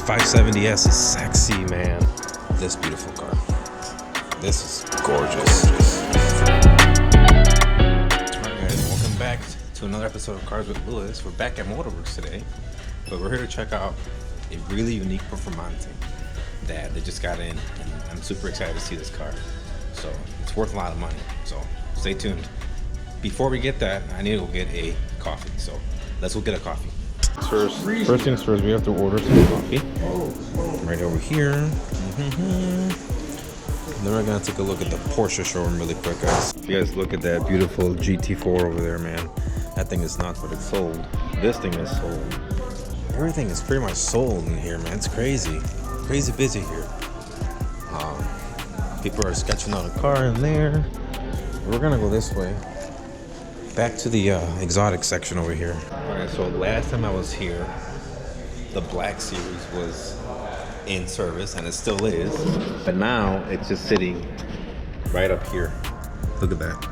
570S is sexy, man. This beautiful car. This is gorgeous. Alright guys, welcome back to another episode of Cars with Lewis. We're back at Motorwerks today, but we're here to check out a really unique Performante that they just got in, and I'm super excited to see this car. So it's worth a lot of money, so stay tuned. Before we get that, I need to go get a coffee, so let's go get a coffee. First things first, we have to order some coffee right over here. Then we're gonna take a look at the Porsche showroom really quick, guys. If you guys look at that beautiful GT4 over there, man, that thing is nuts, but it's sold. This thing is sold. Everything is pretty much sold in here, man. It's crazy busy here. People are sketching out a car in there. We're gonna go this way, back to the exotic section over here. Alright, so last time I was here, the Black Series was in service, and it still is, but now it's just sitting right up here. Look at that.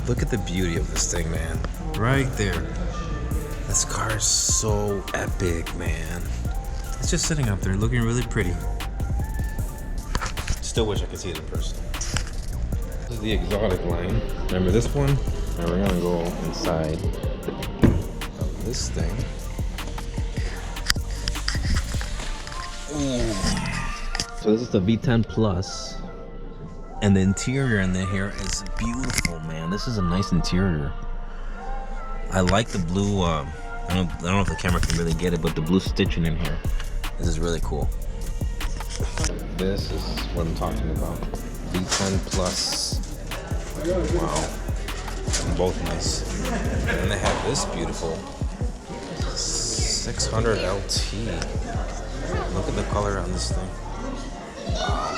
Look at the beauty of this thing, man. Right there. This car is so epic, man. It's just sitting up there looking really pretty. Still wish I could see it in person. This is the exotic line. Remember this one? And we're gonna go inside of this thing. Ooh. So this is the V10 Plus, and the interior in here is beautiful, man. This is a nice interior. I like the blue. I don't know if the camera can really get it, but the blue stitching in here. This is really cool. This is what I'm talking about. V10 Plus. Wow. Both nice. And then they have this beautiful 600 LT. Look at the color on this thing. Wow.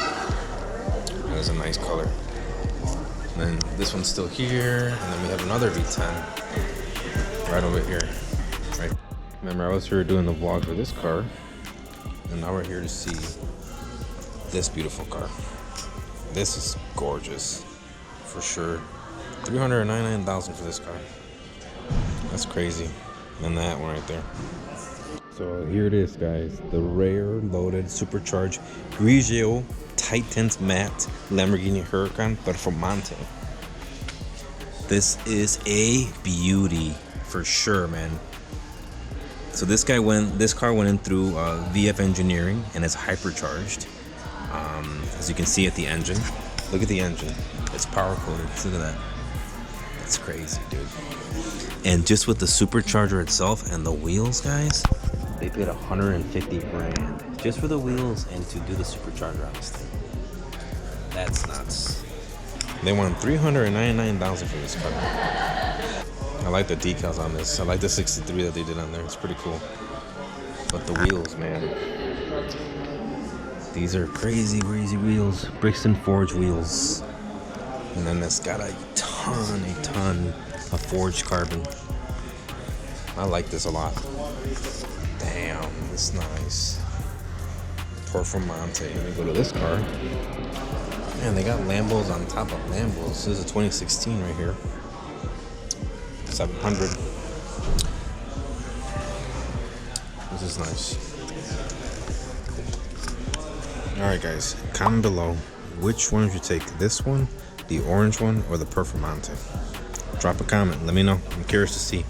That is a nice color. And then this one's still here. And then we have another V10 right over here. Right. Remember, I was here doing the vlog for this car. And now we're here to see this beautiful car. This is gorgeous, for sure. $399,000 for this car. That's crazy. And that one right there. So here it is, guys. The rare loaded supercharged Grigio Titans Matte Lamborghini Huracan Perfomante. This is a beauty for sure, man. So this car went in through VF Engineering, and it's hypercharged. As you can see at the engine. Look at the engine. It's power coded. Look at that. It's crazy, dude. And just with the supercharger itself and the wheels, guys, they paid 150 grand just for the wheels and to do the supercharger on this thing. That's nuts. They want $399,000 for this car. I like the decals on this. I like the 63 that they did on there. It's pretty cool. But the wheels, man. These are crazy wheels. Brixton Forge wheels. And then it's got a ton of forged carbon. I like this a lot. Damn, it's nice. Performante. Let me go to this car. Man, they got Lambos on top of Lambos. This is a 2016 right here. 700. This is nice. Alright guys, comment below which one would you take, this one, the orange one, or the Performante. Drop a comment, let me know. I'm curious to see.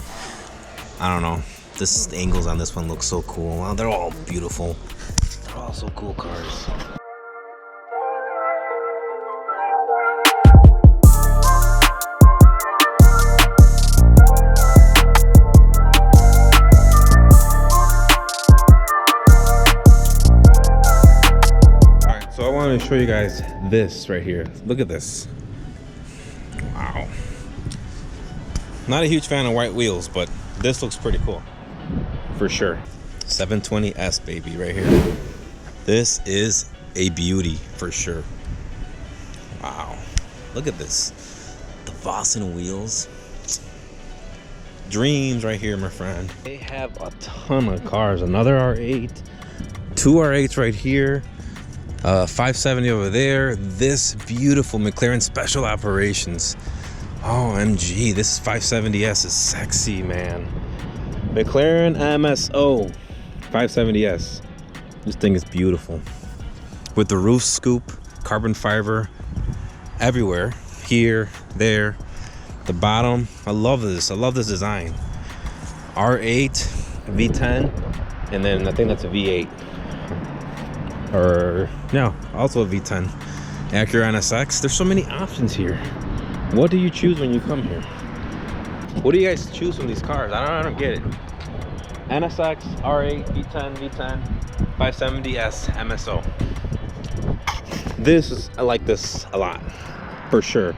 I don't know, this angles on this one look so cool. Wow, they're all beautiful. They're all so cool cars. So I want to show you guys this right here. Look at this. Wow. Not a huge fan of white wheels, but this looks pretty cool. For sure. 720S, baby, right here. This is a beauty, for sure. Wow. Look at this. The Vossen wheels. Dreams right here, my friend. They have a ton of cars. Another R8. 2 R8s right here. 570 over there. This beautiful McLaren Special Operations. OMG, this 570S is sexy, man. McLaren MSO 570S. This thing is beautiful. With the roof scoop, carbon fiber everywhere. Here, there, the bottom. I love this. I love this design. R8, V10, and then I think that's a V8. Or, no, also a V10. Acura NSX. There's so many options here. What do you choose when you come here? What do you guys choose from these cars? I don't get it. NSX, R8, V10, V10, 570S, MSO. I like this a lot, for sure.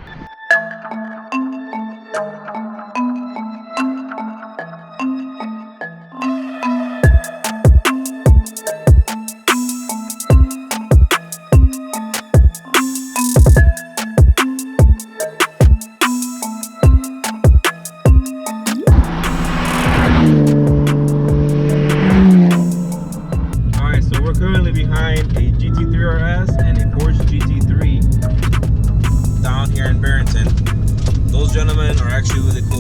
Barrington. Those gentlemen are actually really cool